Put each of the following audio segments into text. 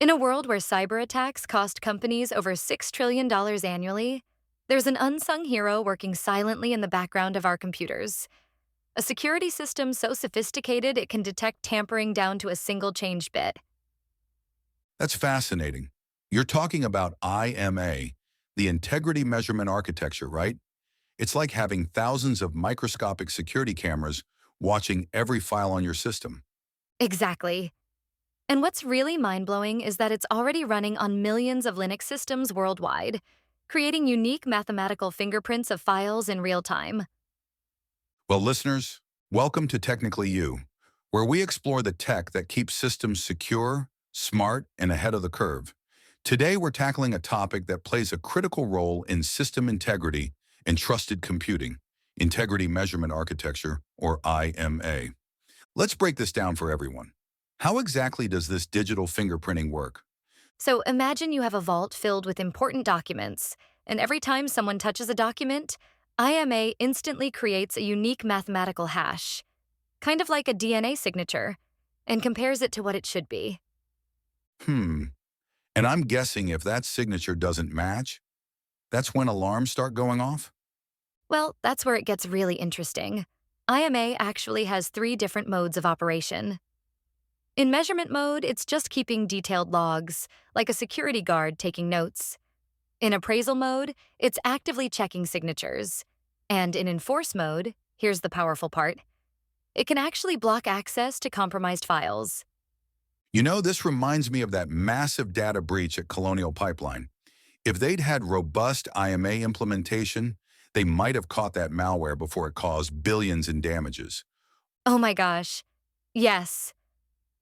In a world where cyber attacks cost companies over $6 trillion annually, there's an unsung hero working silently in the background of our computers. A security system so sophisticated it can detect tampering down to a single changed bit. That's fascinating. You're talking about IMA, the integrity measurement architecture, right? It's like having thousands of microscopic security cameras watching every file on your system. Exactly. And what's really mind blowing is that it's already running on millions of Linux systems worldwide, creating unique mathematical fingerprints of files in real time. Well, listeners, welcome to Technically You, where we explore the tech that keeps systems secure, smart, and ahead of the curve. Today, we're tackling a topic that plays a critical role in system integrity and trusted computing, integrity measurement architecture, or IMA. Let's break this down for everyone. How exactly does this digital fingerprinting work? So imagine you have a vault filled with important documents, and every time someone touches a document, IMA instantly creates a unique mathematical hash, kind of like a DNA signature, and compares it to what it should be. Hmm, and I'm guessing if that signature doesn't match, that's when alarms start going off? Well, that's where it gets really interesting. IMA actually has three different modes of operation. In measurement mode, it's just keeping detailed logs, like a security guard taking notes. In appraisal mode, it's actively checking signatures. And in enforce mode, here's the powerful part, it can actually block access to compromised files. You know, this reminds me of that massive data breach at Colonial Pipeline. If they'd had robust IMA implementation, they might have caught that malware before it caused billions in damages. Oh my gosh. Yes.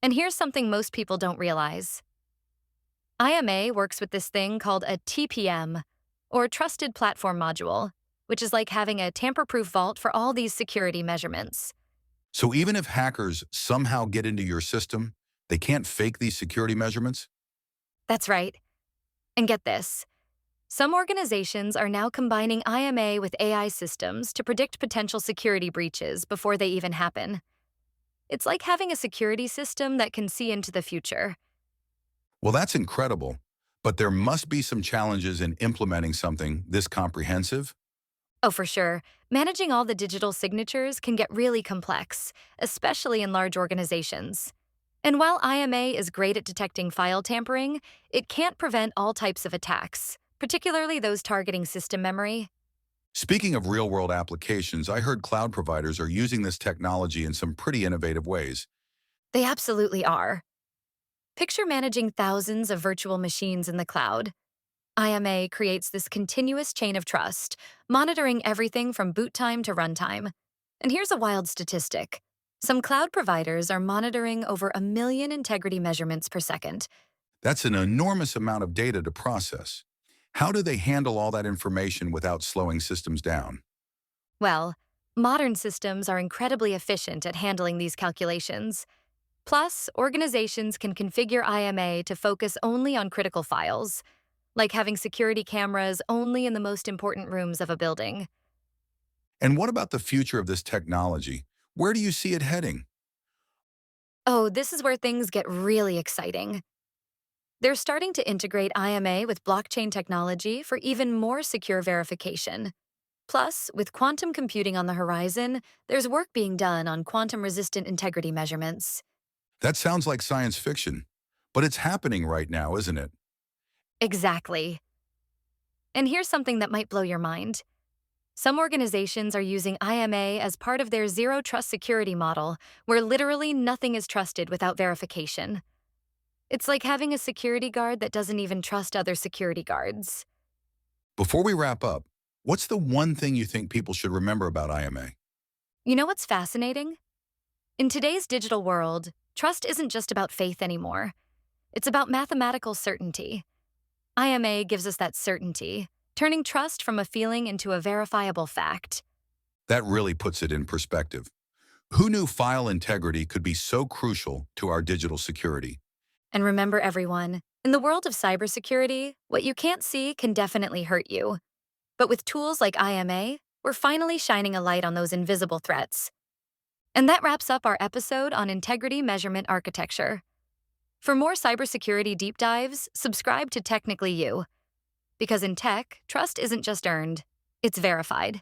And here's something most people don't realize. IMA works with this thing called a TPM, or Trusted Platform Module, which is like having a tamper-proof vault for all these security measurements. So even if hackers somehow get into your system, they can't fake these security measurements? That's right. And get this. Some organizations are now combining IMA with AI systems to predict potential security breaches before they even happen. It's like having a security system that can see into the future. Well, that's incredible, but there must be some challenges in implementing something this comprehensive. Oh, for sure. Managing all the digital signatures can get really complex, especially in large organizations. And while IMA is great at detecting file tampering, it can't prevent all types of attacks, particularly those targeting system memory. Speaking of real-world applications, I heard cloud providers are using this technology in some pretty innovative ways. They absolutely are. Picture managing thousands of virtual machines in the cloud. IMA creates this continuous chain of trust, monitoring everything from boot time to runtime. And here's a wild statistic. Some cloud providers are monitoring over 1 million integrity measurements per second. That's an enormous amount of data to process. How do they handle all that information without slowing systems down? Well, modern systems are incredibly efficient at handling these calculations. Plus, organizations can configure IMA to focus only on critical files, like having security cameras only in the most important rooms of a building. And what about the future of this technology? Where do you see it heading? Oh, this is where things get really exciting. They're starting to integrate IMA with blockchain technology for even more secure verification. Plus, with quantum computing on the horizon, there's work being done on quantum-resistant integrity measurements. That sounds like science fiction, but it's happening right now, isn't it? Exactly. And here's something that might blow your mind. Some organizations are using IMA as part of their zero trust security model, where literally nothing is trusted without verification. It's like having a security guard that doesn't even trust other security guards. Before we wrap up, what's the one thing you think people should remember about IMA? You know what's fascinating? In today's digital world, trust isn't just about faith anymore. It's about mathematical certainty. IMA gives us that certainty, turning trust from a feeling into a verifiable fact. That really puts it in perspective. Who knew file integrity could be so crucial to our digital security? And remember, everyone, in the world of cybersecurity, what you can't see can definitely hurt you. But with tools like IMA, we're finally shining a light on those invisible threats. And that wraps up our episode on integrity measurement architecture. For more cybersecurity deep dives, subscribe to Technically You. Because in tech, trust isn't just earned, it's verified.